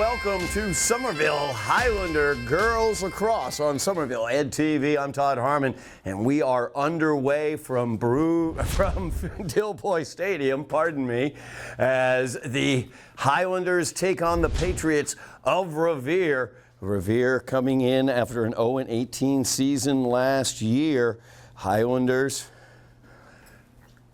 welcome to Somerville Highlander Girls Lacrosse on Somerville Ed TV. I'm Todd Harmon, and we are underway from Dilboy Stadium, pardon me, as the Highlanders take on the Patriots of Revere. Revere coming in after an 0-18 season last year. Highlanders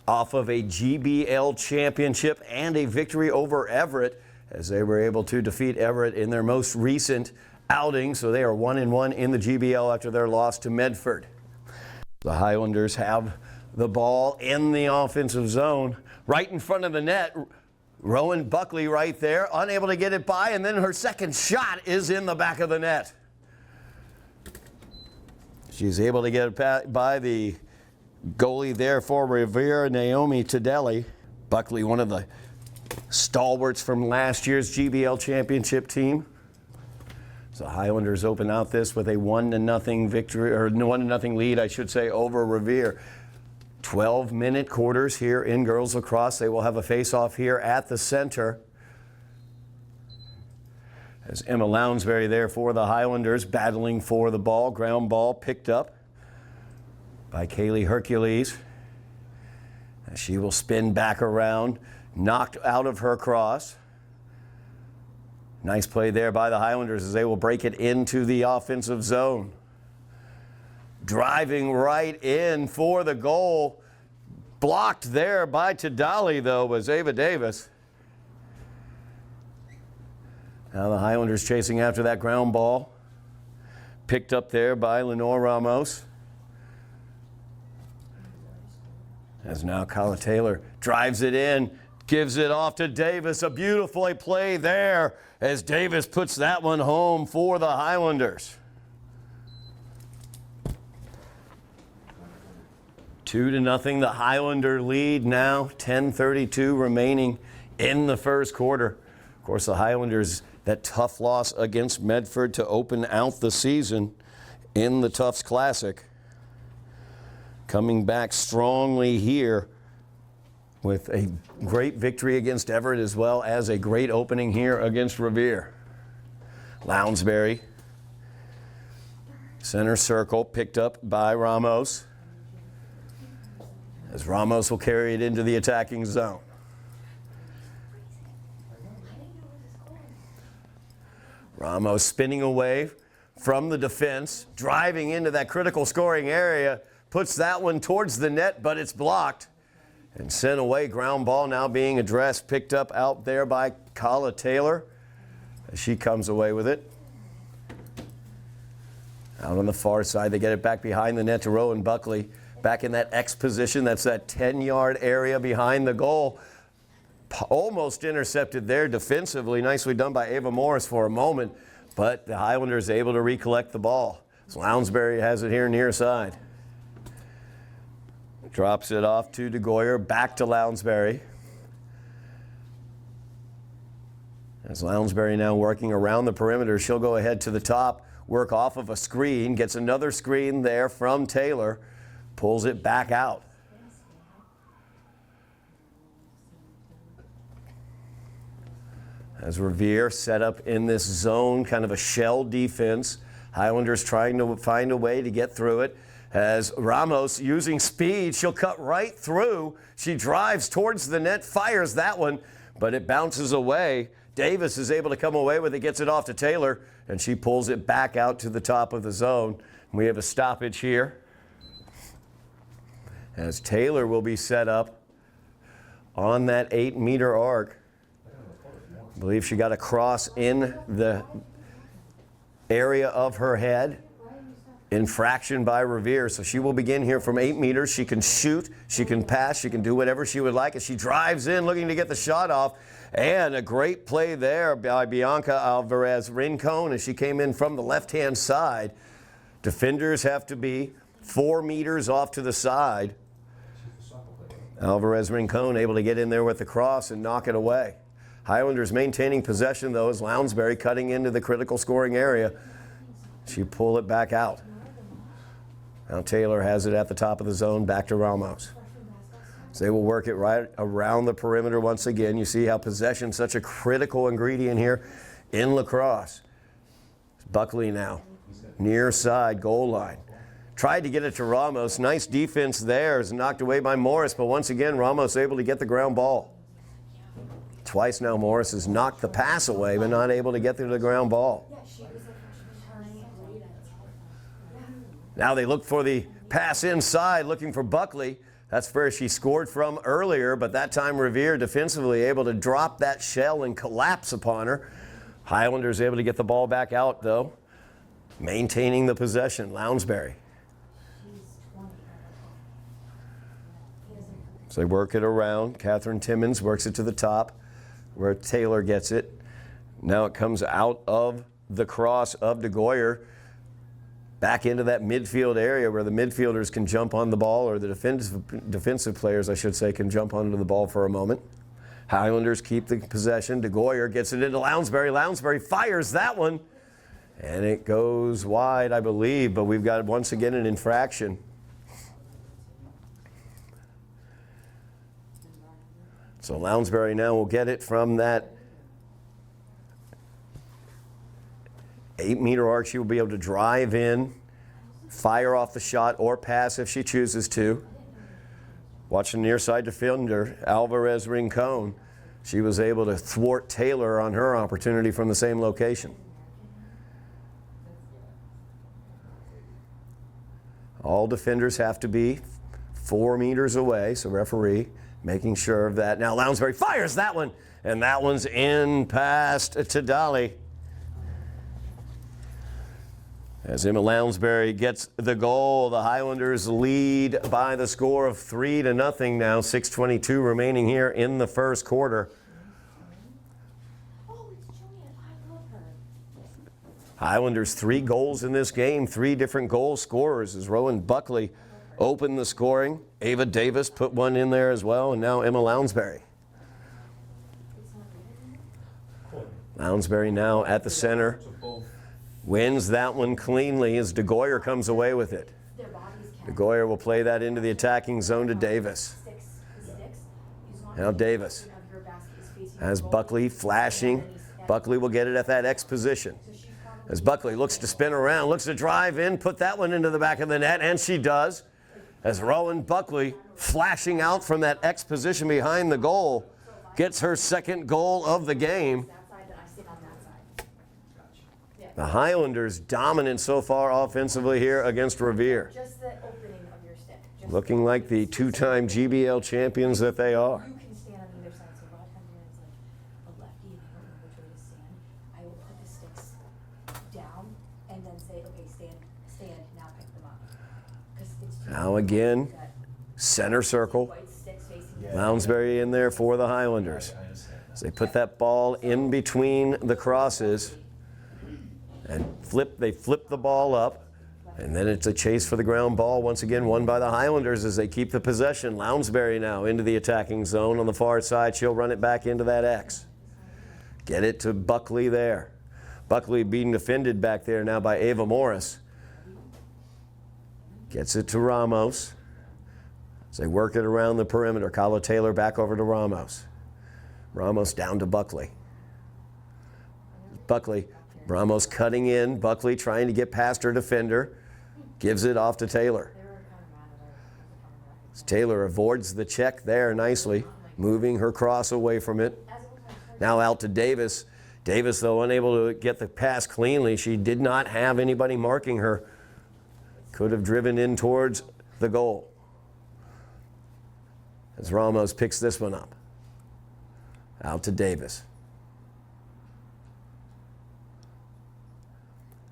off of a GBL championship and a victory over Everett, as they were able to defeat Everett in their most recent outing. So they are 1-1 in the GBL after their loss to Medford. The Highlanders have the ball in the offensive zone, right in front of the net. Rowan Buckley right there, unable to get it by, and then her second shot is in the back of the net. She's able to get it by the goalie there for Revere, Naomi Tadelli. Buckley, one of the stalwarts from last year's GBL championship team. So Highlanders open out this with a 1-0 victory, or 1-0 lead, I should say, over Revere. 12-minute quarters here in girls lacrosse. They will have a face-off here at the center. As Emma Lounsbury there for the Highlanders, battling for the ball. Ground ball picked up by Kaylee Hercules. As she will spin back around, knocked out of her cross. Nice play there by the Highlanders as they will break it into the offensive zone. Driving right in for the goal. Blocked there by Tadelli, though, was Ava Davis. Now the Highlanders chasing after that ground ball. Picked up there by Lenore Ramos. As now Kyla Taylor drives it in, gives it off to Davis. A beautiful play there as Davis puts that one home for the Highlanders. 2-0, the Highlander lead now, 10:32 remaining in the first quarter. Of course, the Highlanders, that tough loss against Medford to open out the season in the Tufts Classic. Coming back strongly here with a great victory against Everett, as well as a great opening here against Revere. Lounsbury, center circle, picked up by Ramos. As Ramos will carry it into the attacking zone. Ramos spinning away from the defense, driving into that critical scoring area, puts that one towards the net, but it's blocked and sent away. Ground ball now being addressed, picked up out there by Kyla Taylor as she comes away with it. Out on the far side, they get it back behind the net to Rowan Buckley. Back in that X position, that's that 10-yard area behind the goal. Almost intercepted there defensively. Nicely done by Ava Morris for a moment, but the Highlanders able to recollect the ball. So Lounsbury has it here near side. Drops it off to DeGoyer, back to Lounsbury. As Lounsbury now working around the perimeter, she'll go ahead to the top, work off of a screen, gets another screen there from Taylor, pulls it back out. As Revere set up in this zone, kind of a shell defense. Highlanders trying to find a way to get through it. As Ramos using speed, she'll cut right through. She drives towards the net, fires that one, but it bounces away. Davis is able to come away with it, gets it off to Taylor, and she pulls it back out to the top of the zone. We have a stoppage here, as Taylor will be set up on that 8-meter arc. I believe she got a cross in the area of her head. Infraction by Revere, so she will begin here from 8 meters. She can shoot, she can pass, she can do whatever she would like as she drives in looking to get the shot off. And a great play there by Bianca Alvarez Rincon as she came in from the left-hand side. Defenders have to be 4 meters off to the side. Alvarez Rincon able to get in there with the cross and knock it away. Highlanders maintaining possession, though, as Lounsbury cutting into the critical scoring area. She pull it back out. Now Taylor has it at the top of the zone, back to Ramos. So they will work it right around the perimeter once again. You see how possession is such a critical ingredient here in Lacrosse. Buckley now, near side goal line. Tried to get it to Ramos. Nice defense there. Is knocked away by Morris, but once again, Ramos able to get the ground ball. Twice now Morris has knocked the pass away, but not able to get to the ground ball. Now they look for the pass inside, looking for Buckley. That's where she scored from earlier, but that time Revere defensively able to drop that shell and collapse upon her. Highlanders able to get the ball back out, though, maintaining the possession. Lounsbury. So they work it around. Catherine Timmons works it to the top where Taylor gets it. Now it comes out of the cross of DeGoyer back into that midfield area where the midfielders can jump on the ball, or the defensive players, I should say, can jump onto the ball for a moment. Highlanders keep the possession. DeGoyer gets it into Lounsbury. Lounsbury fires that one, and it goes wide, I believe, but we've got once again an infraction. So Lounsbury now will get it from that 8-meter arc. She will be able to drive in, fire off the shot, or pass if she chooses to. Watch the near side defender, Alvarez Rincon. She was able to thwart Taylor on her opportunity from the same location. All defenders have to be 4 meters away, so referee making sure of that. Now Lounsbury fires that one, and that one's in past Tadali. As Emma Lounsbury gets the goal, the Highlanders lead by the score of 3-0 now. 6:22 remaining here in the first quarter. Highlanders 3 goals in this game, 3 different goal scorers as Rowan Buckley opened the scoring. Ava Davis put one in there as well, and now Emma Lounsbury. Lounsbury now at the center. Wins that one cleanly as DeGoyer comes away with it. DeGoyer will play that into the attacking zone to Davis. Now Davis has Buckley flashing. Buckley will get it at that X position. As Buckley looks to spin around, looks to drive in, put that one into the back of the net, and she does. As Rowan Buckley, flashing out from that X position behind the goal, gets her second goal of the game. The Highlanders dominant so far offensively here against Revere. Just the opening of your stick. Looking like the 2-time GBL champions that they are. You can stand on either side. So a lot of times when it's like a lefty and I don't know which way to stand, I will put the sticks down and then say, okay, stand, now pick them up. Now again, center circle. Lounsbury in there for the Highlanders. So they put that ball in between the crosses. And they flip the ball up, and then it's a chase for the ground ball, once again won by the Highlanders as they keep the possession. Lounsbury now into the attacking zone on the far side. She'll run it back into that X. Get it to Buckley there. Buckley being defended back there now by Ava Morris. Gets it to Ramos. As they work it around the perimeter. Kala Taylor back over to Ramos. Ramos down to Buckley. Buckley. Ramos cutting in, Buckley trying to get past her defender, gives it off to Taylor. Taylor avoids the check there nicely, moving her cross away from it. Now out to Davis. Davis, though, unable to get the pass cleanly. She did not have anybody marking her. Could have driven in towards the goal. As Ramos picks this one up. Out to Davis.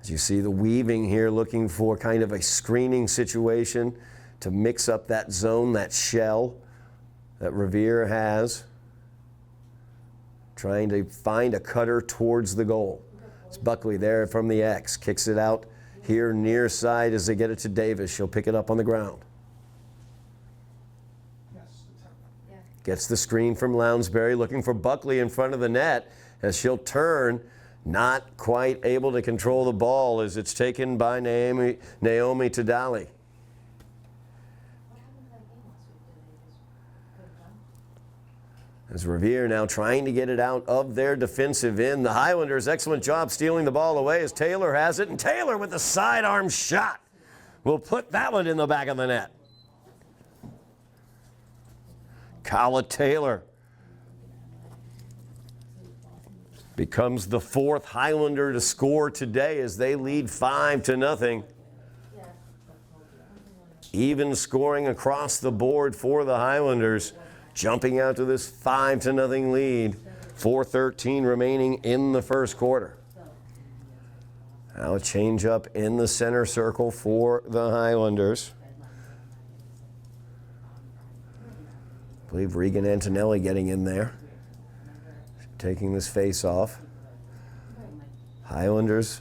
As you see the weaving here, looking for kind of a screening situation to mix up that zone, that shell that Revere has. Trying to find a cutter towards the goal. It's Buckley there from the X. Kicks it out here near side as they get it to Davis. She'll pick it up on the ground. Gets the screen from Lounsbury, looking for Buckley in front of the net as she'll turn. Not quite able to control the ball as it's taken by Naomi Tadali. As Revere now trying to get it out of their defensive end. The Highlanders, excellent job stealing the ball away as Taylor has it. And Taylor with the sidearm shot will put that one in the back of the net. Kala Taylor becomes the fourth Highlander to score today as they lead 5-0. Even scoring across the board for the Highlanders, jumping out to this 5-0 lead. 4:13 remaining in the first quarter. Now a change up in the center circle for the Highlanders. I believe Regan Antonelli getting in there, taking this face off. Highlanders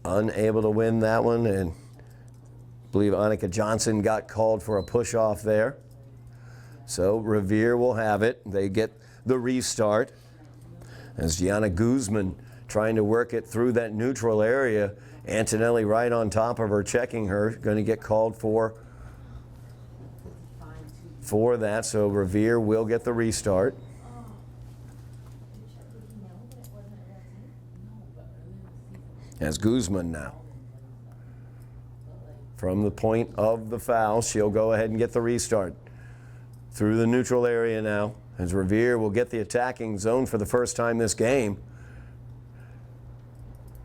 unable to win that one, and I believe Annika Johnson got called for a push off there. So Revere will have it. They get the restart as Gianna Guzman trying to work it through that neutral area. Antonelli right on top of her, checking her, going to get called for that. So Revere will get the restart. As Guzman now, from the point of the foul, she'll go ahead and get the restart. Through the neutral area now, as Revere will get the attacking zone for the first time this game.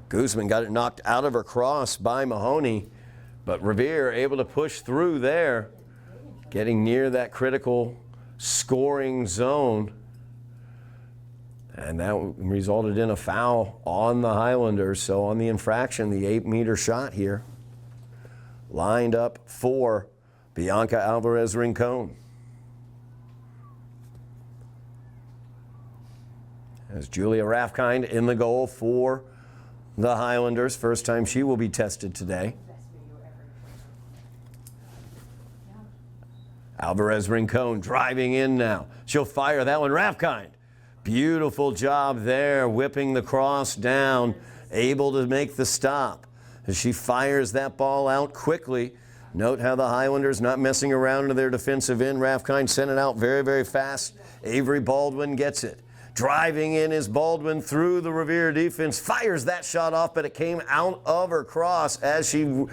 Guzman got it knocked out of her cross by Mahoney, but Revere able to push through there, getting near that critical scoring zone. And that resulted in a foul on the Highlanders. So on the infraction, the 8-meter shot here, lined up for Bianca Alvarez Rincon. As Julia Raffkind in the goal for the Highlanders. First time she will be tested today. Alvarez Rincon driving in now. She'll fire that one. Raffkind. Beautiful job there, whipping the cross down, able to make the stop. As she fires that ball out quickly. Note how the Highlanders not messing around into their defensive end. Raffkind sent it out very, very fast. Avery Baldwin gets it. Driving in is Baldwin through the Revere defense. Fires that shot off, but it came out of her cross as she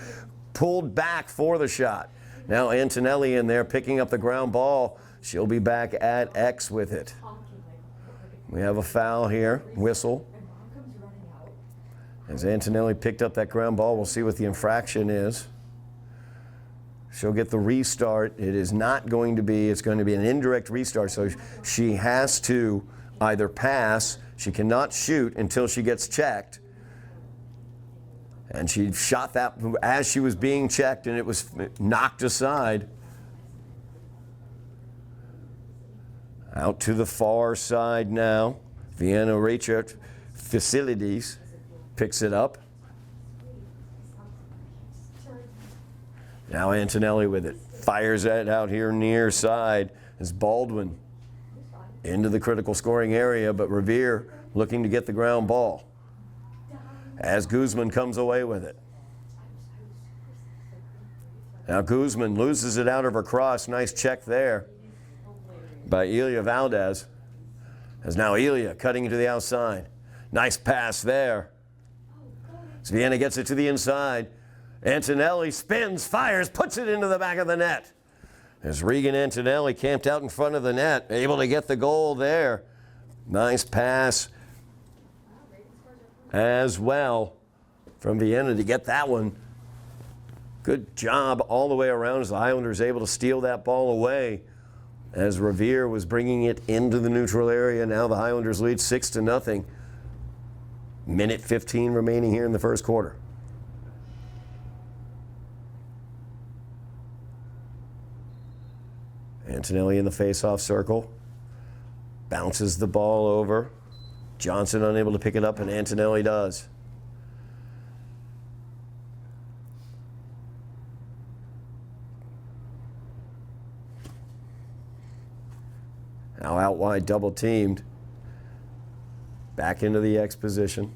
pulled back for the shot. Now Antonelli in there picking up the ground ball. She'll be back at X with it. We have a foul here. Whistle. As Antonelli picked up that ground ball, we'll see what the infraction is. She'll get the restart. It is not going to be, it's going to be an indirect restart, so she has to either pass. She cannot shoot until she gets checked. And she shot that as she was being checked, and it was knocked aside. Out to the far side now. Vienna Reichert Facilities picks it up. Now Antonelli with it. Fires it out here near side as Baldwin into the critical scoring area, but Revere looking to get the ground ball as Guzman comes away with it. Now Guzman loses it out of her cross. Nice check there by Elia Valdez. As now Elia cutting into the outside. Nice pass there. As Vienna gets it to the inside. Antonelli spins, fires, puts it into the back of the net. As Regan Antonelli camped out in front of the net, able to get the goal there. Nice pass as well from Vienna to get that one. Good job all the way around as the Highlanders able to steal that ball away as Revere was bringing it into the neutral area. Now the Highlanders lead 6-0. Minute 15 remaining here in the first quarter. Antonelli in the face-off circle. Bounces the ball over. Johnson unable to pick it up, and Antonelli does. Now out wide, double teamed. Back into the X position.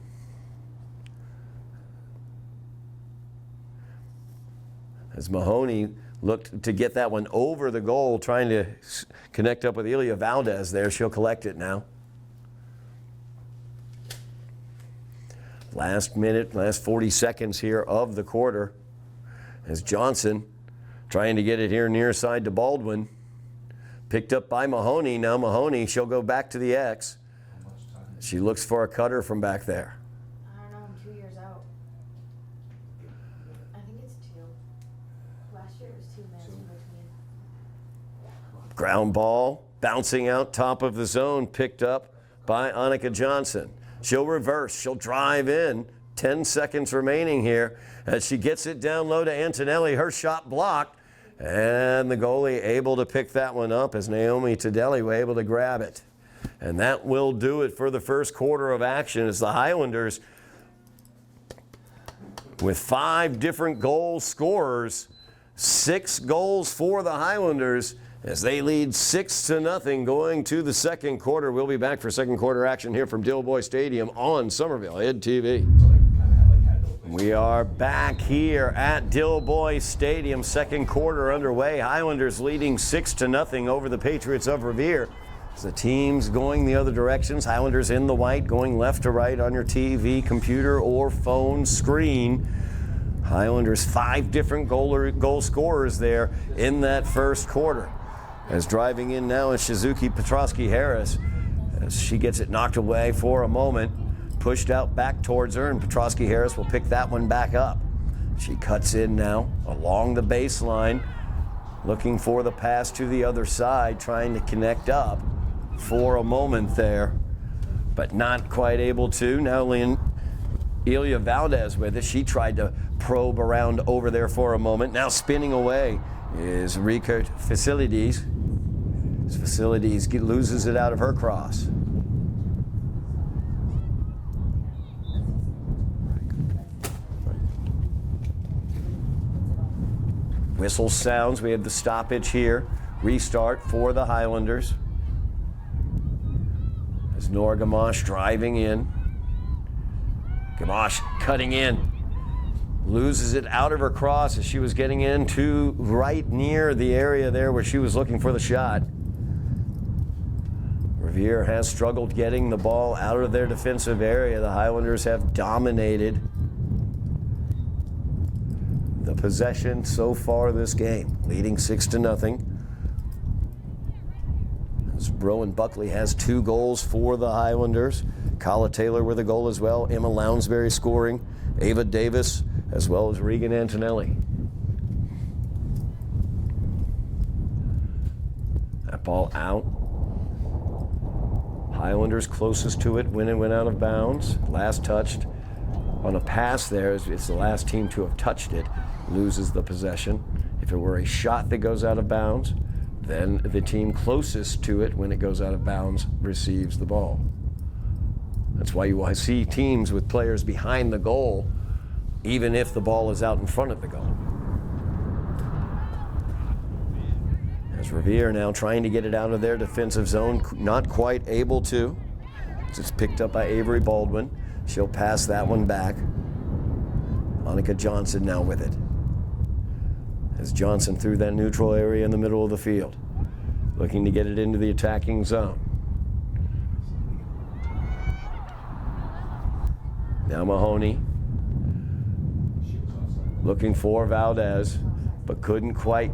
as Mahoney looked to get that one over the goal, trying to connect up with Ilya Valdez there. She'll collect it now. Last minute, last 40 seconds here of the quarter, as Johnson trying to get it here near side to Baldwin. Picked up by Mahoney. Now Mahoney, she'll go back to the X. She looks for a cutter from back there. I don't know, I'm 2 years out. I think it's 2. Last year it was 2 minutes in between. Ground ball bouncing out top of the zone, picked up by Annika Johnson. She'll reverse, she'll drive in. 10 seconds remaining here as she gets it down low to Antonelli. Her shot blocked, and the goalie able to pick that one up as Naomi Tadelli was able to grab it. And that will do it for the first quarter of action as the Highlanders, with 5 different goal scorers, 6 goals for the Highlanders as they lead 6-0 going to the second quarter. We'll be back for second quarter action here from Dilboy Stadium on Somerville Ed TV. We are back here at Dilboy Stadium, second quarter underway. Highlanders leading 6-0 over the Patriots of Revere. As the teams going the other directions, Highlanders in the white, going left to right on your TV, computer, or phone screen. Highlanders 5 different goal scorers there in that first quarter. As driving in now is Shizuki Petrosky-Harris, as she gets it knocked away for a moment, pushed out back towards her, and Petrosky-Harris will pick that one back up. She cuts in now along the baseline, looking for the pass to the other side, trying to connect up for a moment there, but not quite able to. Now Ilya Valdez with it. She tried to probe around over there for a moment. Now spinning away is Rika Facilities. Facilities loses it out of her cross. Whistle sounds. We have the stoppage here. Restart for the Highlanders. As Nora Gamache driving in. Gamache cutting in. Loses it out of her cross as she was getting into right near the area there where she was looking for the shot. Revere has struggled getting the ball out of their defensive area. The Highlanders have dominated the possession so far this game, leading 6-0. As Rowan Buckley has 2 goals for the Highlanders. Kala Taylor with a goal as well. Emma Lounsbury scoring. Ava Davis as well as Regan Antonelli. That ball out. Highlanders closest to it when it went out of bounds. Last touched on a pass there. It's the last team to have touched it. Loses the possession. If it were a shot that goes out of bounds, then the team closest to it when it goes out of bounds receives the ball. That's why you see teams with players behind the goal, even if the ball is out in front of the goal. As Revere now trying to get it out of their defensive zone, not quite able to. It's picked up by Avery Baldwin. She'll pass that one back. Annika Johnson now with it. As Johnson through that neutral area in the middle of the field, looking to get it into the attacking zone. Now Mahoney looking for Valdez, but couldn't quite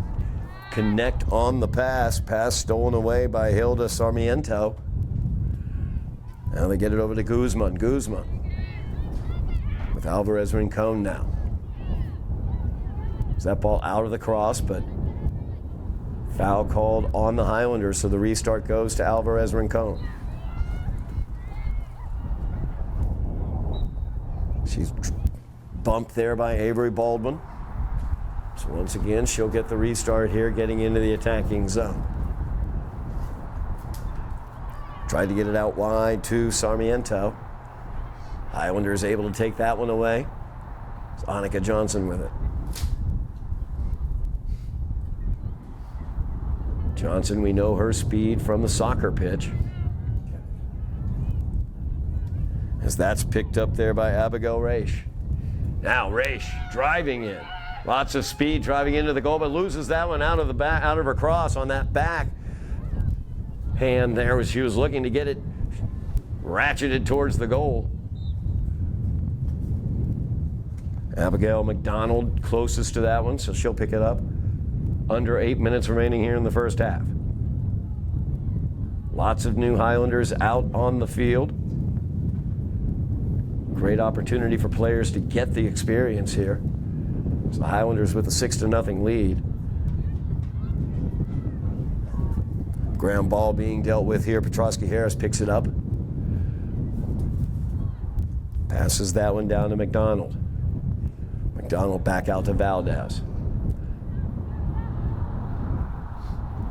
connect on the pass. Pass stolen away by Hilda Sarmiento. Now they get it over to Guzman. Guzman with Alvarez Rincon now. Is that ball out of the cross, but foul called on the Highlanders, so the restart goes to Alvarez Rincon. She's bumped there by Avery Baldwin. So once again, she'll get the restart here, getting into the attacking zone. Tried to get it out wide to Sarmiento. Highlanders able to take that one away. It's Annika Johnson with it. Johnson, we know her speed from the soccer pitch. As that's picked up there by Abigail Raish. Now Raish driving in. Lots of speed driving into the goal, but loses that one out of her cross on that back hand there as she was looking to get it ratcheted towards the goal. Abigail McDonald closest to that one, so she'll pick it up. Under 8 minutes remaining here in the first half. Lots of new Highlanders out on the field. Great opportunity for players to get the experience here. So the Highlanders with a 6-0 lead. Ground ball being dealt with here. Petrosky Harris picks it up. Passes that one down to McDonald. McDonald back out to Valdez.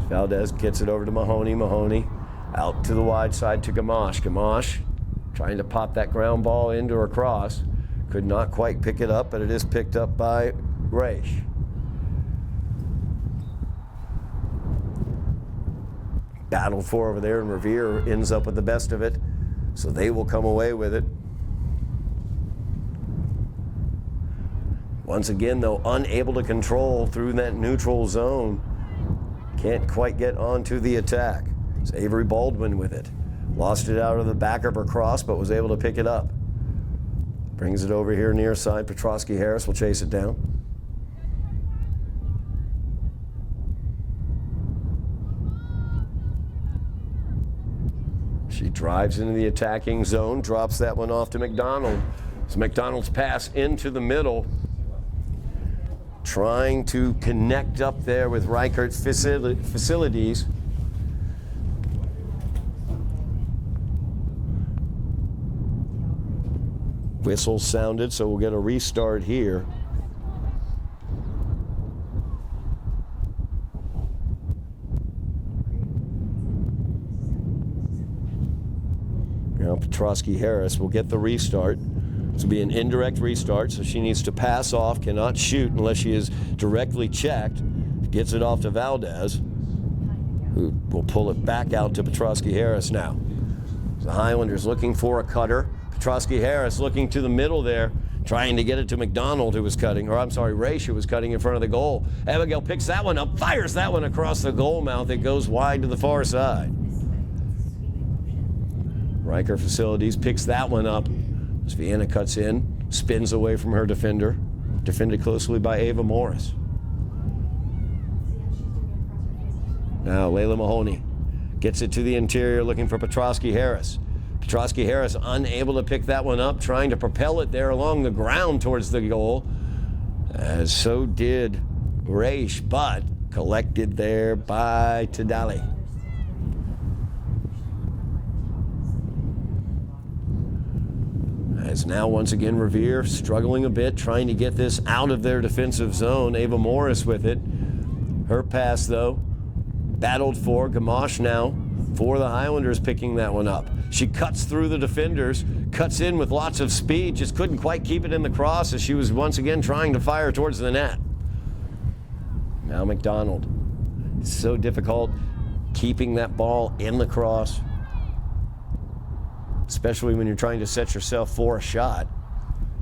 Valdez gets it over to Mahoney. Mahoney out to the wide side to Gamache. Gamache trying to pop that ground ball into her cross. Could not quite pick it up, but it is picked up by Raish. Battled for over there, and Revere ends up with the best of it, so they will come away with it. Once again, though, unable to control through that neutral zone. Can't quite get onto the attack. It's Avery Baldwin with it. Lost it out of the back of her cross, but was able to pick it up. Brings it over here near side. Petrosky Harris will chase it down. She drives into the attacking zone, drops that one off to McDonald. It's McDonald's pass into the middle. Trying to connect up there with Reichert's facilities. Whistle sounded, so we'll get a restart here. Now Petrosky Harris will get the restart. This will be an indirect restart, so she needs to pass off, cannot shoot unless she is directly checked. Gets it off to Valdez, who will pull it back out to Petrosky Harris now. The Highlanders looking for a cutter. Petrosky Harris looking to the middle there, trying to get it to McDonald, who was cutting, or I'm sorry, Raish, who was cutting in front of the goal. Abigail picks that one up, fires that one across the goal mouth. It goes wide to the far side. Riker Facilities picks that one up. As Vienna cuts in, spins away from her defender, defended closely by Ava Morris. Now Layla Mahoney gets it to the interior, looking for Petrosky Harris. Petrosky Harris unable to pick that one up, trying to propel it there along the ground towards the goal, as so did Raish, but collected there by Tadali. As now once again Revere struggling a bit, trying to get this out of their defensive zone. Ava Morris with it. Her pass though, battled for. Gamache now for the Highlanders picking that one up. She cuts through the defenders, cuts in with lots of speed, just couldn't quite keep it in the cross as she was once again trying to fire towards the net. Now McDonald. It's so difficult keeping that ball in the cross, especially when you're trying to set yourself for a shot.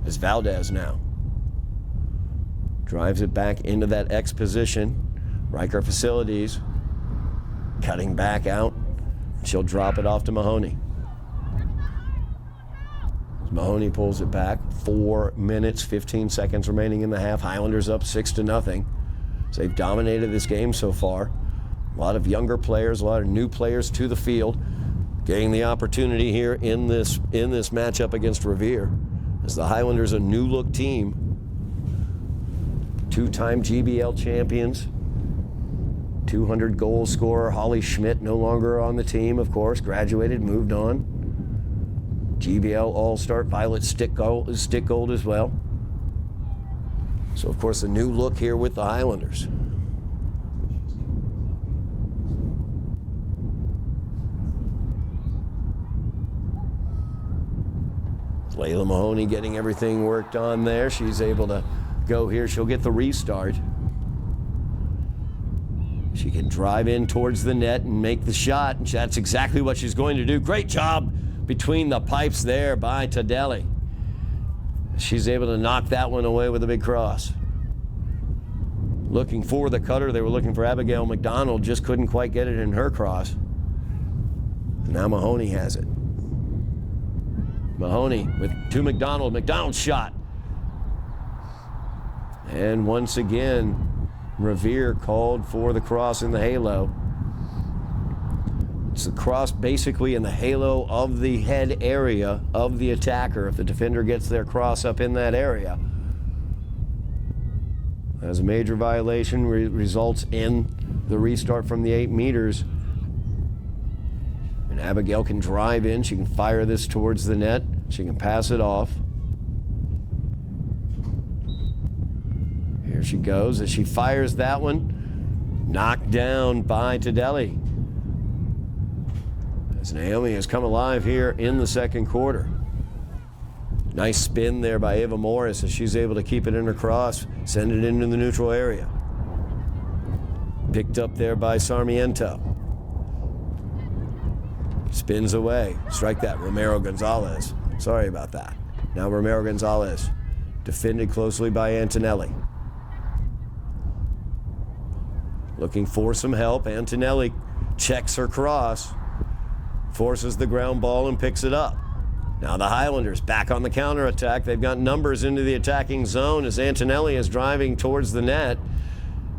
As Valdez now drives it back into that X position. Riker Facilities cutting back out. She'll drop it off to Mahoney. Mahoney pulls it back. 4 minutes, 15 seconds remaining in the half. Highlanders up 6-0. So they've dominated this game so far. A lot of younger players, a lot of new players to the field, getting the opportunity here in this matchup against Revere. As the Highlanders, a new look team, two-time GBL champions, 200 goal scorer Holly Schmidt no longer on the team, of course, graduated, moved on. GBL All-Star Violet Stick Gold as well. So of course a new look here with the Highlanders. Layla Mahoney getting everything worked on there. She's able to go here. She'll get the restart. She can drive in towards the net and make the shot. And that's exactly what she's going to do. Great job between the pipes there by Tadelli. She's able to knock that one away with a big cross. looking for the cutter. They were looking for Abigail McDonald, just couldn't quite get it in her cross. Now Mahoney has it. Mahoney to McDonald. McDonald's shot. And once again, Revere called for the cross in the halo. It's the cross basically in the halo of the head area of the attacker. If the defender gets their cross up in that area, as a major violation, results in the restart from the 8 meters. And Abigail can drive in. She can fire this towards the net. She can pass it off. Here she goes as she fires that one. Knocked down by Tadelli. As Naomi has come alive here in the second quarter. Nice spin there by Ava Morris as she's able to keep it in her cross, send it into the neutral area. Picked up there by Sarmiento. Spins away. Strike that, Romero Gonzalez. Sorry about that. Now Romero Gonzalez, defended closely by Antonelli. Looking for some help. Antonelli checks her cross, forces the ground ball and picks it up. Now the Highlanders back on the counterattack. They've got numbers into the attacking zone as Antonelli is driving towards the net.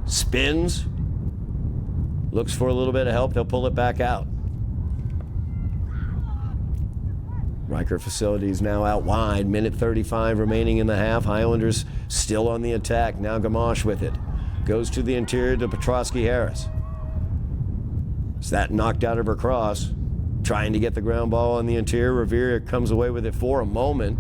Spins. Looks for a little bit of help. They'll pull it back out. Riker Facilities now out wide. Minute 35 remaining in the half. Highlanders still on the attack. Now Gamache with it. Goes to the interior to Petrosky Harris. Is that knocked out of her cross? Trying to get the ground ball on the interior. Revere comes away with it for a moment.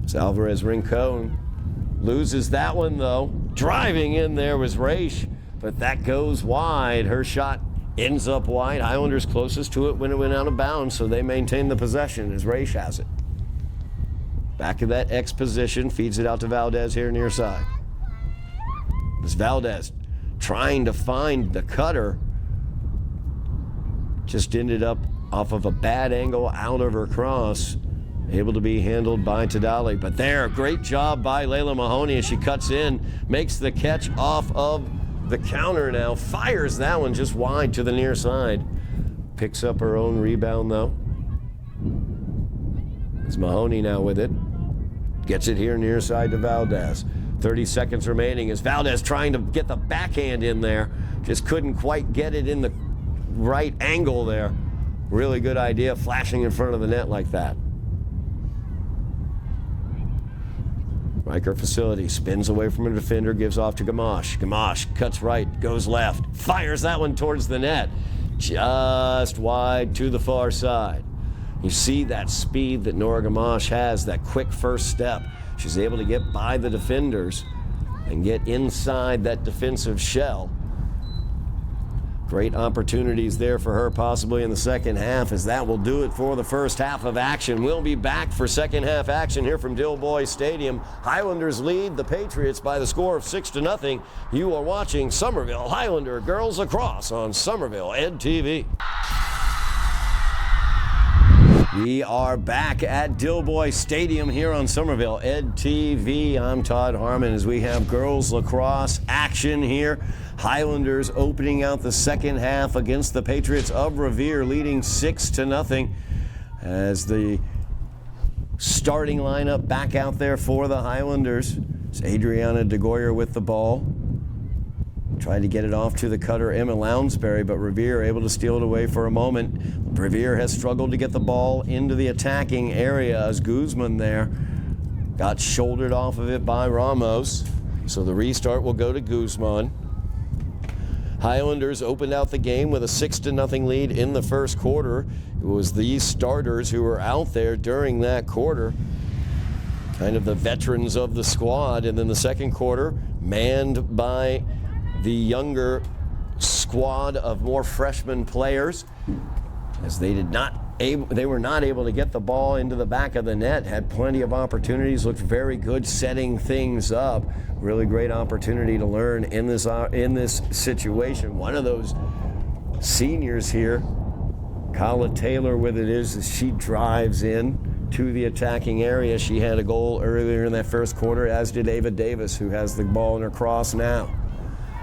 As Alvarez Rincon loses that one though. Driving in there was Raish, but that goes wide. Her shot ends up wide. Highlanders closest to it when it went out of bounds, so they maintain the possession as Raish has it. Back of that X position, feeds it out to Valdez here near side. As Valdez trying to find the cutter, just ended up off of a bad angle out of her cross, able to be handled by Tadali. But there, great job by Layla Mahoney as she cuts in, makes the catch off of the counter now, fires that one just wide to the near side. Picks up her own rebound though. It's Mahoney now with it. Gets it here near side to Valdez. 30 seconds remaining as Valdez trying to get the backhand in there. Just couldn't quite get it in the right angle there. Really good idea, flashing in front of the net like that. Riker Facility spins away from a defender, gives off to Gamache. Gamache cuts right, goes left, fires that one towards the net. Just wide to the far side. You see that speed that Nora Gamache has, that quick first step. She's able to get by the defenders and get inside that defensive shell. Great opportunities there for her possibly in the second half, as that will do it for the first half of action. We'll be back for second half action here from Dilboy Stadium. Highlanders lead the Patriots by the score of 6-0. You are watching Somerville Highlander Girls Lacrosse on Somerville Ed TV. We are back at Dilboy Stadium here on Somerville Ed TV. I'm Todd Harmon as we have girls lacrosse action here. Highlanders opening out the second half against the Patriots of Revere, leading 6-0 as the starting lineup back out there for the Highlanders. It's Adriana DeGoyer with the ball. Tried to get it off to the cutter, Emma Lounsbury, but Revere able to steal it away for a moment. Revere has struggled to get the ball into the attacking area as Guzman there got shouldered off of it by Ramos. So the restart will go to Guzman. Highlanders opened out the game with a 6-0 lead in the first quarter. It was these starters who were out there during that quarter, kind of the veterans of the squad. And then the second quarter, manned by the younger squad of more freshman players, as they were not able to get the ball into the back of the net. Had plenty of opportunities, looked very good setting things up. Really great opportunity to learn in this situation. One of those seniors here, Kala Taylor with it is, as she drives in, to the attacking area. She had a goal earlier in that first quarter, as did Ava Davis, who has the ball in her cross now.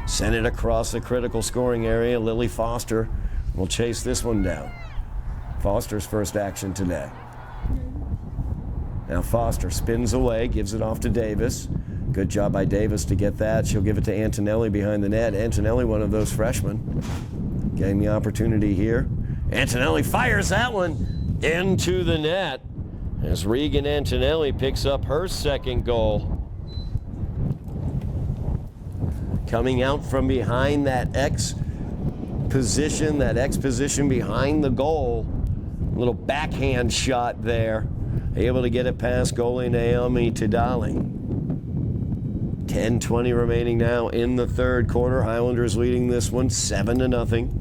Send it across the critical scoring area. Lily Foster will chase this one down. Foster's first action today. Now Foster spins away, gives it off to Davis. Good job by Davis to get that. She'll give it to Antonelli behind the net. Antonelli, one of those freshmen, getting the opportunity here. Antonelli fires that one into the net as Regan Antonelli picks up her second goal. Coming out from behind that X position behind the goal. Little backhand shot there. Able to get it past goalie Naomi Tidali. 10:20 remaining now in the third quarter. Highlanders leading this one 7-0.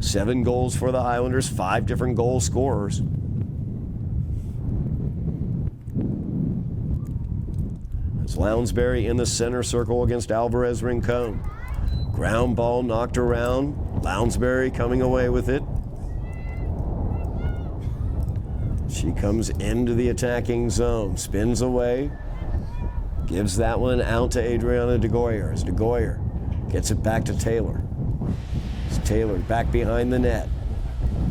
7 goals for the Highlanders, 5 different goal scorers. It's Lounsbury in the center circle against Alvarez Rincon. Ground ball knocked around. Lounsbury coming away with it. She comes into the attacking zone, spins away, gives that one out to Adriana DeGoyer as DeGoyer gets it back to Taylor. It's Taylor back behind the net.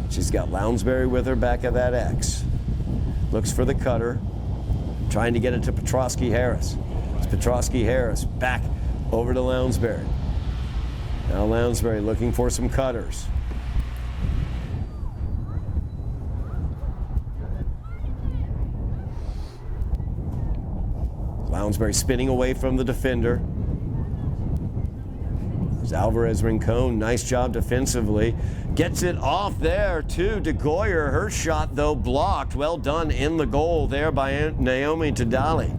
She's got Lounsbury with her back at that X. Looks for the cutter, trying to get it to Petrosky-Harris. It's Petrosky-Harris back over to Lounsbury. Now Lounsbury looking for some cutters. Lounsbury spinning away from the defender. There's Alvarez Rincon, nice job defensively. Gets it off there to DeGoyer. Her shot, though, blocked. Well done in the goal there by Naomi Tidali.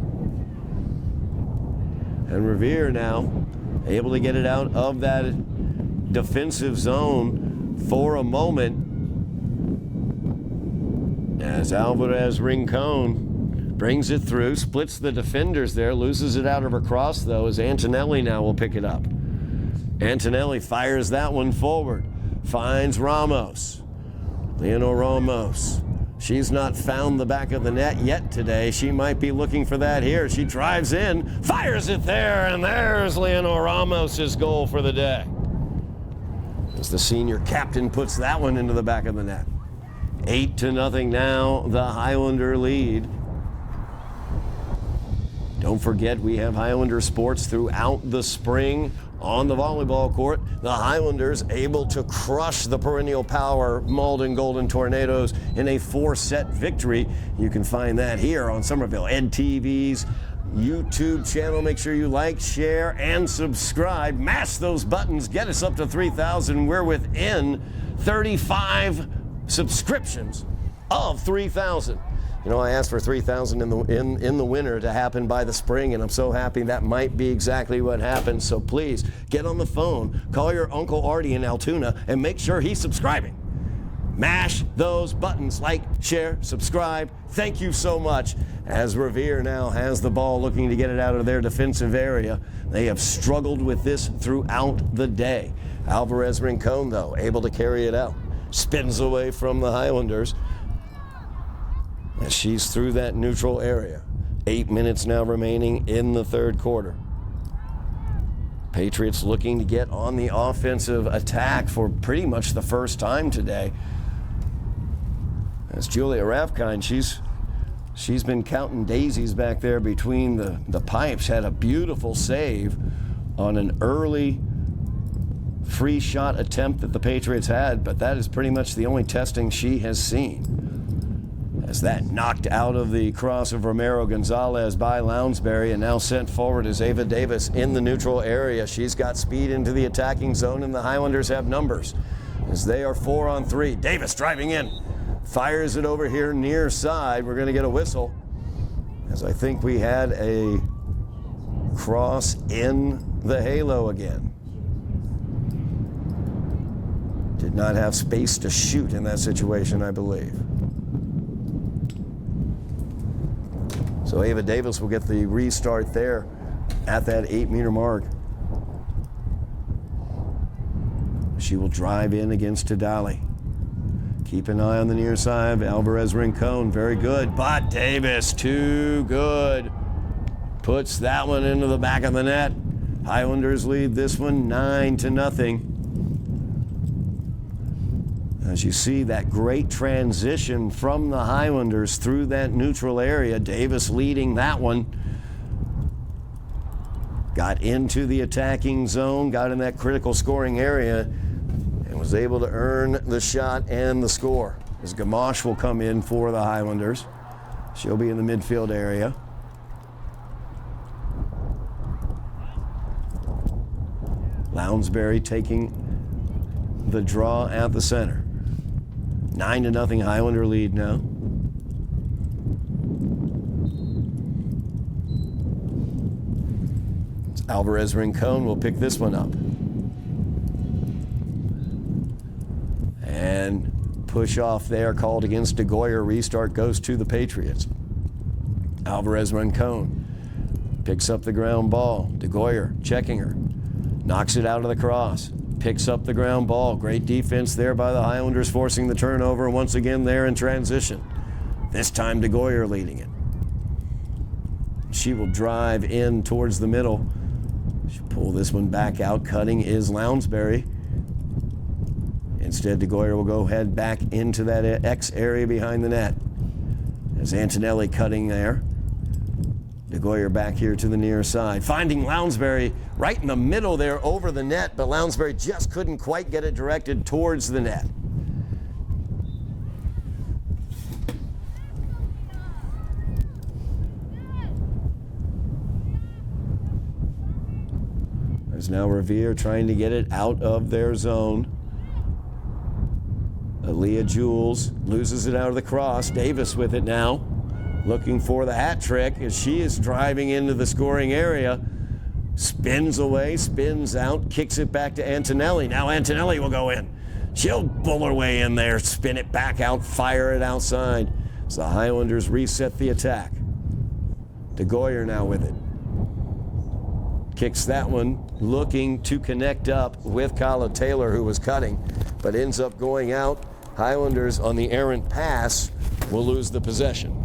And Revere now able to get it out of that defensive zone for a moment. As Alvarez Rincon brings it through, splits the defenders there, loses it out of her cross, though, as Antonelli now will pick it up. Antonelli fires that one forward, finds Ramos. Leonor Ramos. She's not found the back of the net yet today. She might be looking for that here. She drives in, fires it there, and there's Leonor Ramos' goal for the day. As the senior captain puts that one into the back of the net. 8-0 now, the Highlander lead. Don't forget, we have Highlander sports throughout the spring on the volleyball court. The Highlanders able to crush the perennial power Malden Golden Tornadoes in a 4-set victory. You can find that here on Somerville EdTV's YouTube channel. Make sure you like, share, and subscribe. Mash those buttons. Get us up to 3,000. We're within 35 subscriptions of 3,000. You know, I asked for 3,000 in the winter to happen by the spring, and I'm so happy that might be exactly what happened. So please, get on the phone, call your Uncle Artie in Altoona, and make sure he's subscribing. Mash those buttons, like, share, subscribe. Thank you so much. As Revere now has the ball, looking to get it out of their defensive area. They have struggled with this throughout the day. Alvarez Rincon, though, able to carry it out. Spins away from the Highlanders. As she's through that neutral area. 8 minutes now remaining in the third quarter. Patriots looking to get on the offensive attack for pretty much the first time today. As Julia Rafkind, she's been counting daisies back there between the pipes. Had a beautiful save on an early free shot attempt that the Patriots had, but that is pretty much the only testing she has seen. As that knocked out of the cross of Romero Gonzalez by Lounsbury, and now sent forward is Ava Davis in the neutral area. She's got speed into the attacking zone, and the Highlanders have numbers as they are 4-on-3. Davis driving in, fires it over here near side. We're going to get a whistle, as I think we had a cross in the halo again. Did not have space to shoot in that situation, I believe. So Ava Davis will get the restart there at that 8-meter mark. She will drive in against Tidali. Keep an eye on the near side. Alvarez Rincon, very good. But Davis, too good. Puts that one into the back of the net. Highlanders lead this one 9-0. As you see that great transition from the Highlanders through that neutral area. Davis leading that one. Got into the attacking zone, got in that critical scoring area, and was able to earn the shot and the score. As Gamache will come in for the Highlanders. She'll be in the midfield area. Lounsbury taking the draw at the center. 9-0 Highlander lead now. Alvarez Rincon will pick this one up. And push off there, called against DeGoyer. Restart goes to the Patriots. Alvarez Rincon picks up the ground ball. DeGoyer checking her. Knocks it out of the cross. Picks up the ground ball. Great defense there by the Highlanders, forcing the turnover once again there in transition. This time DeGoyer leading it. She will drive in towards the middle. She'll pull this one back out. Cutting is Lounsbury. Instead, DeGoyer will go head back into that X area behind the net. As Antonelli cutting there. DeGoyer back here to the near side. Finding Lounsbury right in the middle there over the net, but Lounsbury just couldn't quite get it directed towards the net. There's now Revere trying to get it out of their zone. Aaliyah Jules loses it out of the cross. Davis with it now. Looking for the hat trick as she is driving into the scoring area. Spins away, spins out, kicks it back to Antonelli. Now Antonelli will go in. She'll bull her way in there, spin it back out, fire it outside. As the Highlanders reset the attack. DeGoyer now with it. Kicks that one, looking to connect up with Kyla Taylor, who was cutting, but ends up going out. Highlanders on the errant pass will lose the possession.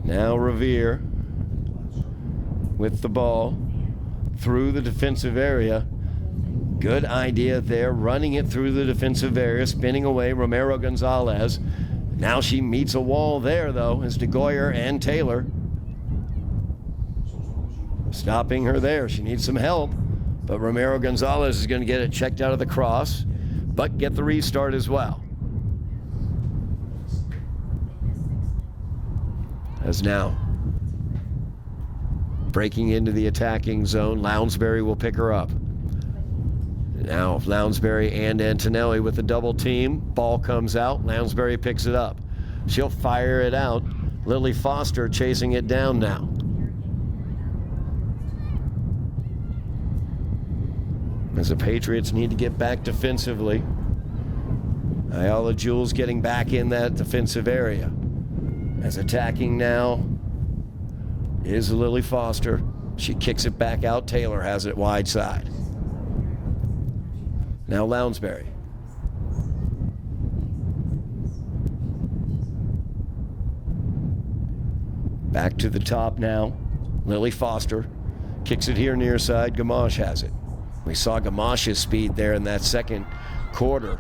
Now Revere with the ball through the defensive area. Good idea there, running it through the defensive area, spinning away Romero Gonzalez. Now she meets a wall there, though, as DeGoyer and Taylor. Stopping her there. She needs some help, but Romero Gonzalez is going to get it checked out of the cross, but get the restart as well. As now, breaking into the attacking zone, Lounsbury will pick her up. Now Lounsbury and Antonelli with the double team. Ball comes out. Lounsbury picks it up. She'll fire it out. Lily Foster chasing it down now. As the Patriots need to get back defensively. Ayala Jules getting back in that defensive area. As attacking now is Lily Foster. She kicks it back out. Taylor has it wide side. Now Lounsbury. Back to the top now. Lily Foster kicks it here near side. Gamache has it. We saw Gamache's speed there in that second quarter.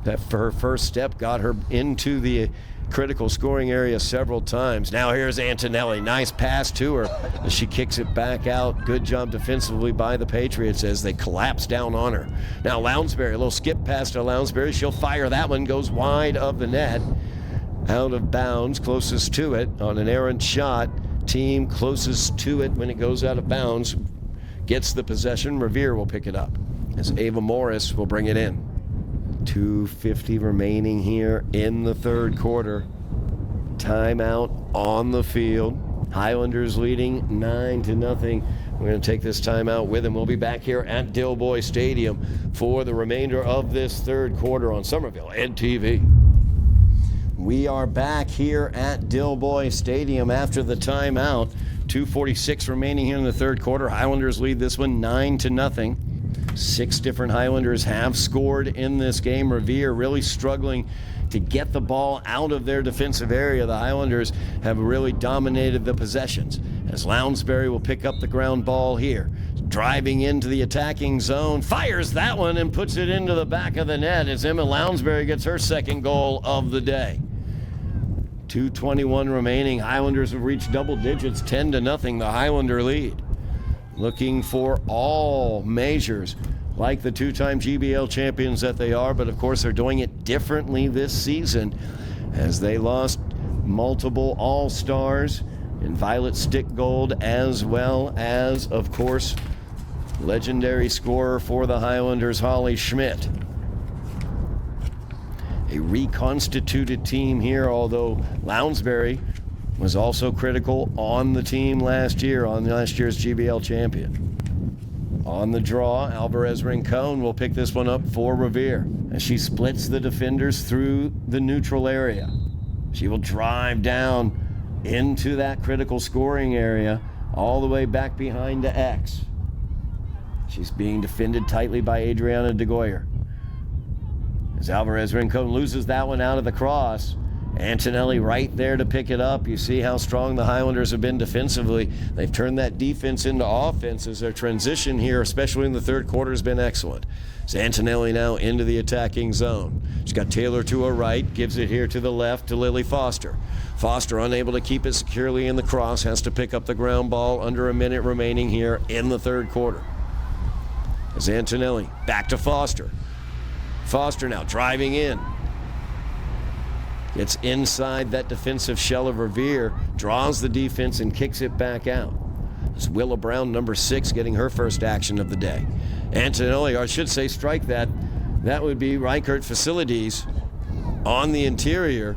That for her first step got her into the critical scoring area several times. Now here's Antonelli. Nice pass to her as she kicks it back out. Good job defensively by the Patriots as they collapse down on her. Now Lounsbury, a little skip pass to Lounsbury. She'll fire that one, goes wide of the net. Out of bounds, closest to it on an errant shot. Team closest to it when it goes out of bounds gets the possession. Revere will pick it up as Ava Morris will bring it in. 2:50 remaining here in the third quarter. Timeout on the field. Highlanders leading 9-0. We're going to take this timeout with them. We'll be back here at Dilboy Stadium for the remainder of this third quarter on Somerville Ed TV. We are back here at Dilboy Stadium after the timeout. 2:46 remaining here in the third quarter. Highlanders lead this one 9-0. 6 different Highlanders have scored in this game. Revere really struggling to get the ball out of their defensive area. The Highlanders have really dominated the possessions, as Lounsbury will pick up the ground ball here. Driving into the attacking zone, fires that one and puts it into the back of the net as Emma Lounsbury gets her second goal of the day. 2:21 remaining. Highlanders have reached double digits, 10-0, the Highlander lead. Looking for all measures like the two-time GBL champions that they are, but of course they're doing it differently this season as they lost multiple all-stars in Violet Stickgold, as well as, of course, legendary scorer for the Highlanders, Holly Schmidt. A reconstituted team here, although Lounsbury was also critical on the team last year, on last year's GBL champion. On the draw, Alvarez Rincon will pick this one up for Revere as she splits the defenders through the neutral area. She will drive down into that critical scoring area, all the way back behind to X. She's being defended tightly by Adriana DeGoyer. As Alvarez Rincon loses that one out of the cross, Antonelli right there to pick it up. You see how strong the Highlanders have been defensively. They've turned that defense into offense as their transition here, especially in the third quarter, has been excellent. As Antonelli now into the attacking zone. She's got Taylor to her right, gives it here to the left to Lily Foster. Foster, unable to keep it securely in the cross, has to pick up the ground ball under a minute remaining here in the third quarter. As Antonelli back to Foster. Foster now driving in. Gets inside that defensive shell of Revere, draws the defense and kicks it back out. It's Willa Brown, number 6, getting her first action of the day. Antonelli, or I should say strike that. That would be Reichert Facilities on the interior,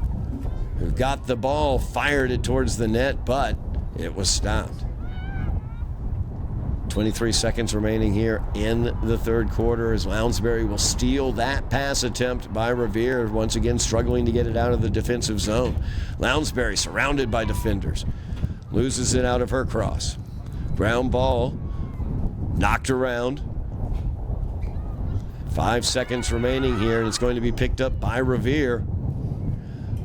who got the ball, fired it towards the net, but it was stopped. 23 seconds remaining here in the third quarter as Lounsbury will steal that pass attempt by Revere, once again struggling to get it out of the defensive zone. Lounsbury surrounded by defenders, loses it out of her cross. Ground ball, knocked around. 5 seconds remaining here, and it's going to be picked up by Revere.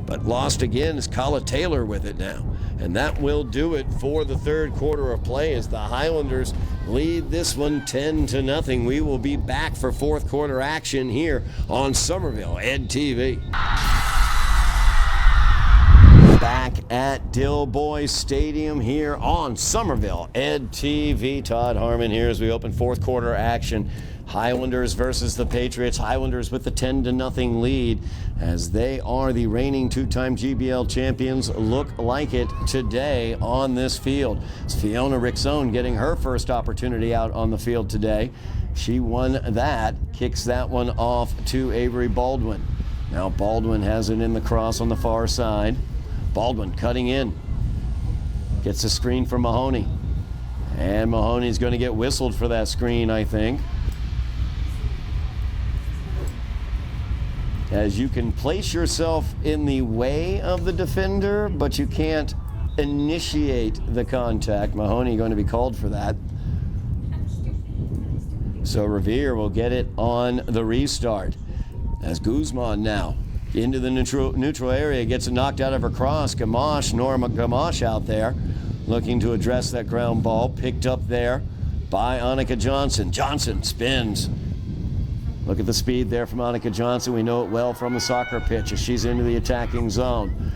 But lost again is Kala Taylor with it now. And that will do it for the third quarter of play as the Highlanders lead this one 10-0. We will be back for fourth quarter action here on Somerville Ed TV. Back at Dilboy Stadium here on Somerville Ed TV. Todd Harmon here as we open fourth quarter action. Highlanders versus the Patriots. Highlanders with the 10-0 lead as they are the reigning two-time GBL champions. Look like it today on this field. It's Fiona Rixone getting her first opportunity out on the field today. She won that, kicks that one off to Avery Baldwin. Now Baldwin has it in the cross on the far side. Baldwin cutting in. Gets a screen from Mahoney. And Mahoney's going to get whistled for that screen, I think. As you can place yourself in the way of the defender, but you can't initiate the contact. Mahoney going to be called for that. So Revere will get it on the restart. As Guzman now into the neutral area, gets it knocked out of her cross. Gamache, Norma Gamache out there, looking to address that ground ball. Picked up there by Annika Johnson. Johnson spins. Look at the speed there from Annika Johnson. We know it well from the soccer pitch as she's into the attacking zone.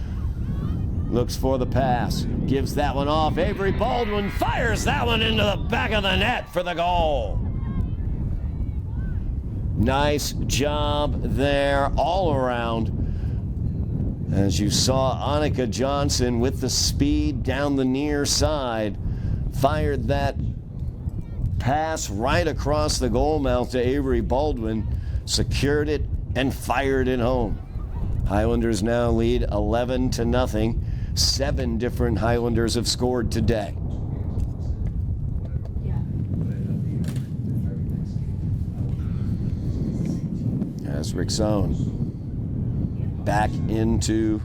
Looks for the pass. Gives that one off. Avery Baldwin fires that one into the back of the net for the goal. Nice job there all around. As you saw Annika Johnson with the speed down the near side, fired that pass right across the goal mouth to Avery Baldwin, secured it and fired it home. Highlanders now lead 11-0. 7 different Highlanders have scored today. As Rixone back into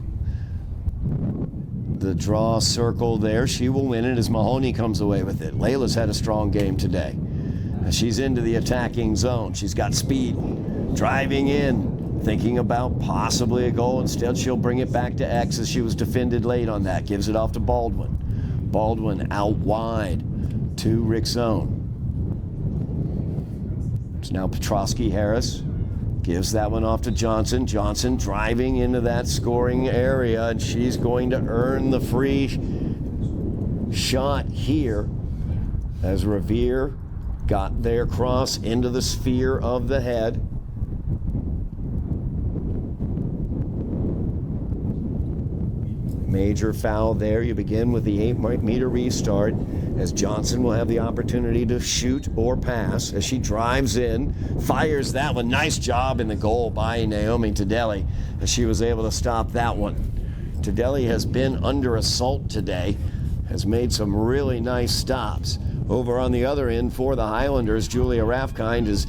the draw circle there. She will win it as Mahoney comes away with it. Layla's had a strong game today. She's into the attacking zone. She's got speed, driving in, thinking about possibly a goal. Instead, she'll bring it back to X as she was defended late on that. Gives it off to Baldwin. Baldwin out wide to Rickzone. It's now Petrosky Harris. Gives that one off to Johnson. Johnson driving into that scoring area, and she's going to earn the free shot here as Revere got their cross into the sphere of the head. Major foul there. You begin with the 8-meter restart as Johnson will have the opportunity to shoot or pass as she drives in, fires that one. Nice job in the goal by Naomi Tadelli as she was able to stop that one. Tadelli has been under assault today, has made some really nice stops. Over on the other end for the Highlanders, Julia Raffkind has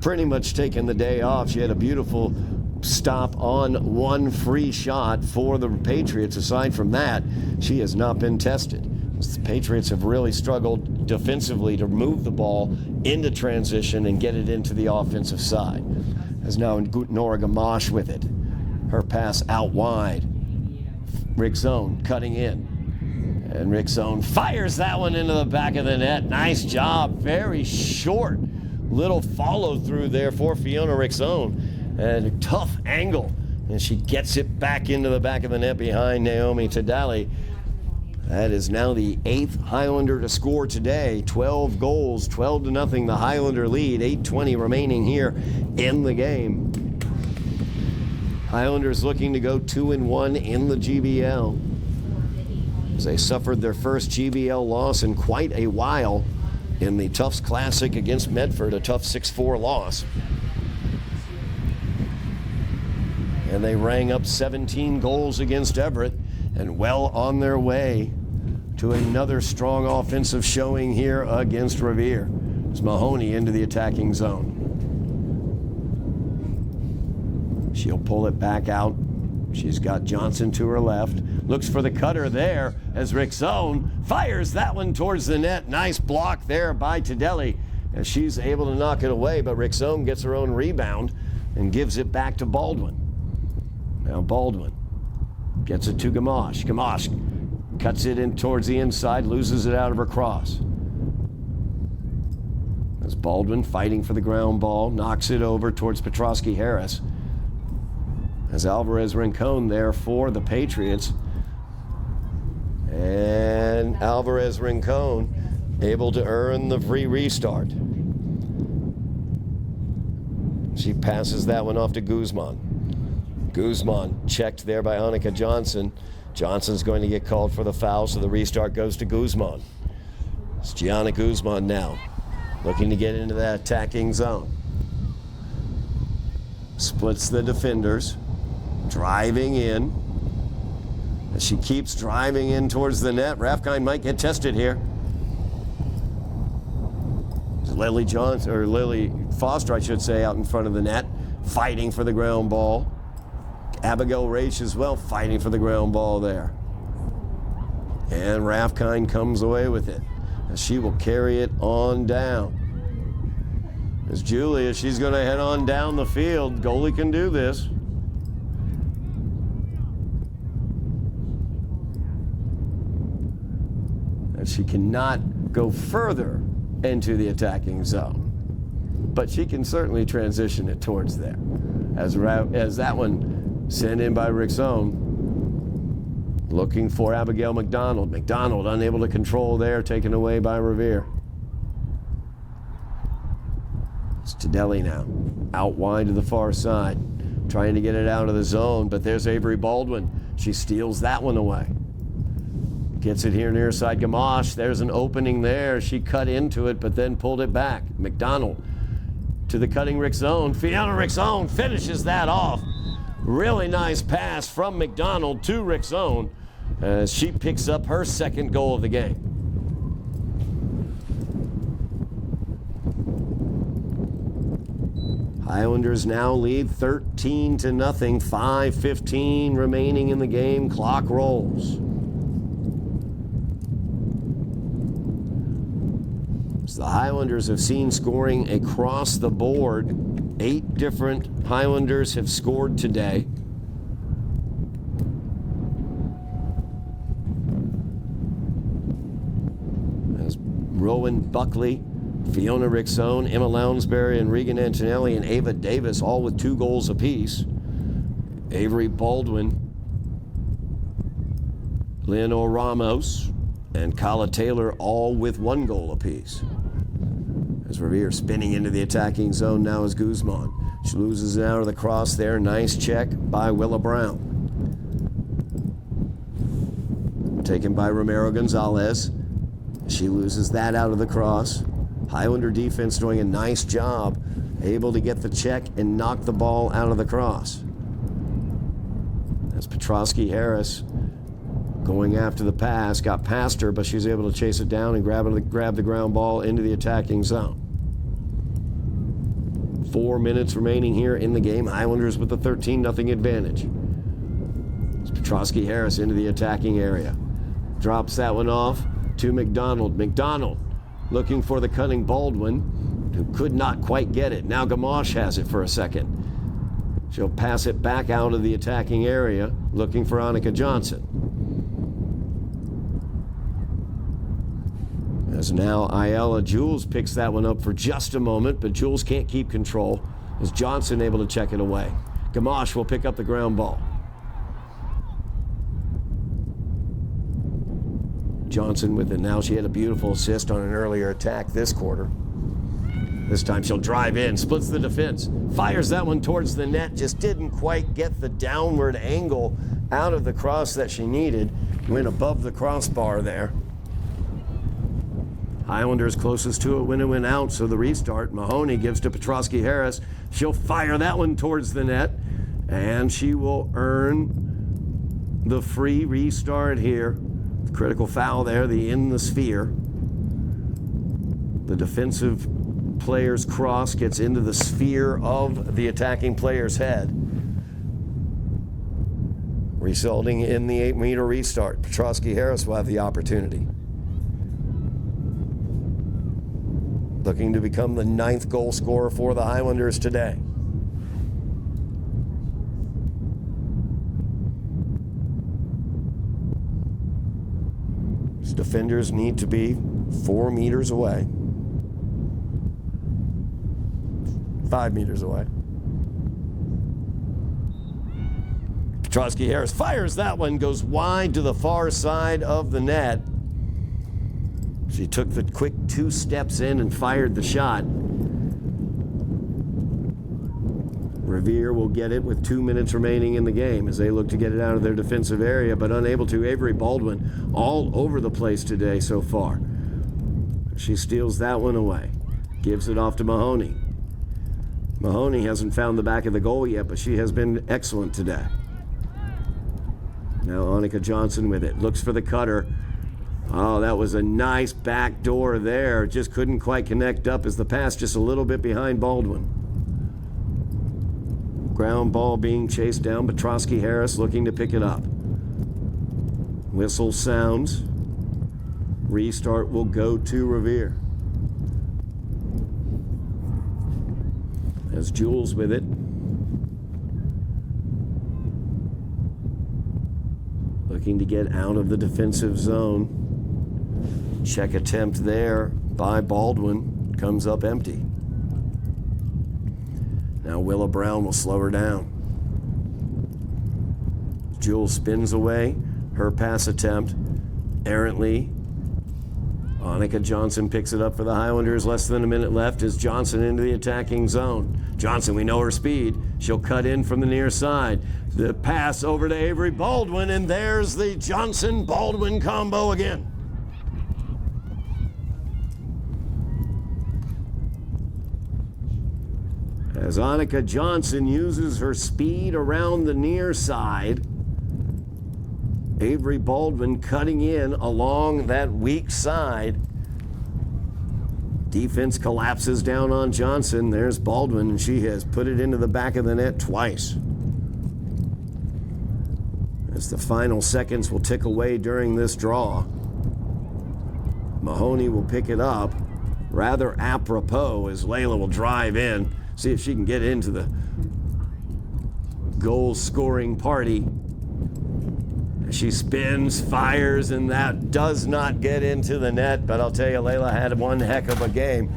pretty much taken the day off. She had a beautiful stop on one free shot for the Patriots. Aside from that, she has not been tested. The Patriots have really struggled defensively to move the ball into transition and get it into the offensive side. As now Nora Gamache with it. Her pass out wide. Rickzone cutting in. And Rickzone fires that one into the back of the net. Nice job. Very short little follow through there for Fiona Rickzone. And a tough angle. And she gets it back into the back of the net behind Naomi Tadelli. That is now the 8th Highlander to score today. 12 goals, 12-0, the Highlander lead. 8:20 remaining here in the game. Highlanders looking to go 2-1 in the GBL, as they suffered their first GBL loss in quite a while in the Tufts Classic against Medford, a tough 6-4 loss. And they rang up 17 goals against Everett, and well on their way to another strong offensive showing here against Revere. It's Mahoney into the attacking zone. She'll pull it back out. She's got Johnson to her left. Looks for the cutter there as Rickzone fires that one towards the net. Nice block there by Tadelli as she's able to knock it away, but Rickzone gets her own rebound and gives it back to Baldwin. Now Baldwin gets it to Gamache. Gamache cuts it in towards the inside, loses it out of her cross. As Baldwin fighting for the ground ball, knocks it over towards Petrosky Harris. As Alvarez Rincon there for the Patriots. And Alvarez Rincon able to earn the free restart. She passes that one off to Guzman. Guzman checked there by Annika Johnson. Johnson's going to get called for the foul, so the restart goes to Guzman. It's Gianna Guzman now, looking to get into that attacking zone. Splits the defenders, driving in. As she keeps driving in towards the net, Raffkind might get tested here. Lily Foster, I should say, out in front of the net, fighting for the ground ball. Abigail Raich as well, fighting for the ground ball there. And Raffkind comes away with it, as she will carry it on down. As Julia, she's going to head on down the field. Goalie can do this. And she cannot go further into the attacking zone, but she can certainly transition it towards there. As that one sent in by Rickzone, looking for Abigail McDonald. McDonald unable to control there, taken away by Revere. It's Tadelli now, out wide to the far side, trying to get it out of the zone, but there's Avery Baldwin. She steals that one away. Gets it here near side Gamache. There's an opening there. She cut into it, but then pulled it back. McDonald to the cutting Rickzone. Fiona Rickzone finishes that off. Really nice pass from McDonald to Rickzone as she picks up her second goal of the game. Highlanders now lead 13-0, 5:15 remaining in the game. Clock rolls. Highlanders have seen scoring across the board. 8 different Highlanders have scored today. As Rowan Buckley, Fiona Rickzone, Emma Lounsbury, and Regan Antonelli and Ava Davis all with 2 goals apiece. Avery Baldwin, Lynn O'Ramos, and Kala Taylor all with 1 goal apiece. As Revere spinning into the attacking zone now is Guzman. She loses it out of the cross there. Nice check by Willa Brown. Taken by Romero Gonzalez. She loses that out of the cross. Highlander defense doing a nice job, able to get the check and knock the ball out of the cross. As Petrosky Harris going after the pass, got past her, but she was able to chase it down and grab the ground ball into the attacking zone. 4 minutes remaining here in the game. Highlanders with the 13-0 advantage. As Petrosky Harris into the attacking area. Drops that one off to McDonald. McDonald looking for the cunning Baldwin, who could not quite get it. Now Gamache has it for a second. She'll pass it back out of the attacking area, looking for Annika Johnson. As now Ayala Jules picks that one up for just a moment, but Jules can't keep control. Is Johnson able to check it away? Gamache will pick up the ground ball. Johnson with it now. She had a beautiful assist on an earlier attack this quarter. This time she'll drive in, splits the defense, fires that one towards the net, just didn't quite get the downward angle out of the cross that she needed. Went above the crossbar there. Highlanders closest to it when it went out, so the restart. Mahoney gives to Petrosky Harris. She'll fire that one towards the net, and she will earn the free restart here. Critical foul there, the in the sphere. The defensive player's cross gets into the sphere of the attacking player's head, resulting in the 8-meter restart. Petrosky Harris will have the opportunity. Looking to become the 9th goal scorer for the Highlanders today. These defenders need to be 4 meters away. 5 meters away. Petrosky Harris fires that one, goes wide to the far side of the net. She took the quick 2 steps in and fired the shot. Revere will get it with 2 minutes remaining in the game as they look to get it out of their defensive area, but unable to. Avery Baldwin all over the place today so far. She steals that one away. Gives it off to Mahoney. Mahoney hasn't found the back of the goal yet, but she has been excellent today. Now Annika Johnson with it. Looks for the cutter. Oh, that was a nice back door there. Just couldn't quite connect up as the pass just a little bit behind Baldwin. Ground ball being chased down. Petrosky Harris looking to pick it up. Whistle sounds. Restart will go to Revere. As Jules with it. Looking to get out of the defensive zone. Check attempt there by Baldwin. Comes up empty. Now Willa Brown will slow her down. Jules spins away. Her pass attempt. Errantly. Annika Johnson picks it up for the Highlanders. Less than a minute left as Johnson into the attacking zone. Johnson, we know her speed. She'll cut in from the near side. The pass over to Avery Baldwin, and there's the Johnson-Baldwin combo again. As Annika Johnson uses her speed around the near side, Avery Baldwin cutting in along that weak side. Defense collapses down on Johnson. There's Baldwin, and she has put it into the back of the net twice. As the final seconds will tick away during this draw, Mahoney will pick it up. rather apropos as Layla will drive in, see if she can get into the goal scoring party. She spins, fires, and that does not get into the net, but I'll tell you, Layla had one heck of a game.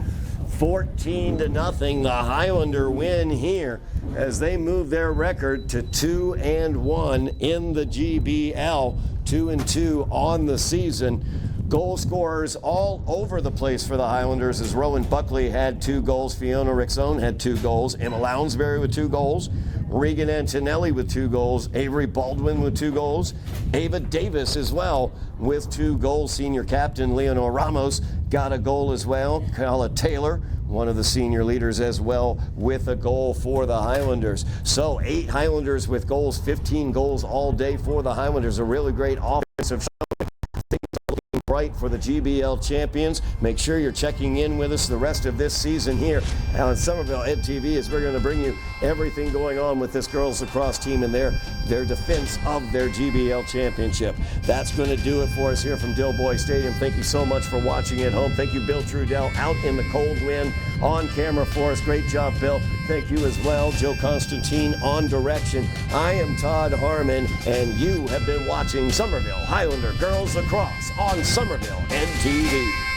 14-0, the Highlander win here as they move their record to 2-1 in the GBL, 2-2 on the season. Goal scorers all over the place for the Highlanders as Rowan Buckley had 2 goals, Fiona Rixone had 2 goals, Emma Lounsbury with 2 goals, Regan Antonelli with 2 goals, Avery Baldwin with 2 goals, Ava Davis as well with 2 goals. Senior captain Leonor Ramos got a goal as well. Kala Taylor, one of the senior leaders as well, with a goal for the Highlanders. So 8 Highlanders with goals, 15 goals all day for the Highlanders. A really great offensive showing. Bright for the GBL champions. Make sure you're checking in with us the rest of this season here on Somerville Ed TV, as we're going to bring you everything going on with this girls lacrosse team and their defense of their GBL championship. That's going to do it for us here from Dilboy Stadium. Thank you so much for watching at home. Thank you, Bill Trudell, out in the cold wind on camera for us. Great job, Bill. Thank you as well, Joe Constantine on direction. I am Todd Harmon, and you have been watching Somerville Highlander Girls Lacrosse on Somerville Ed TV.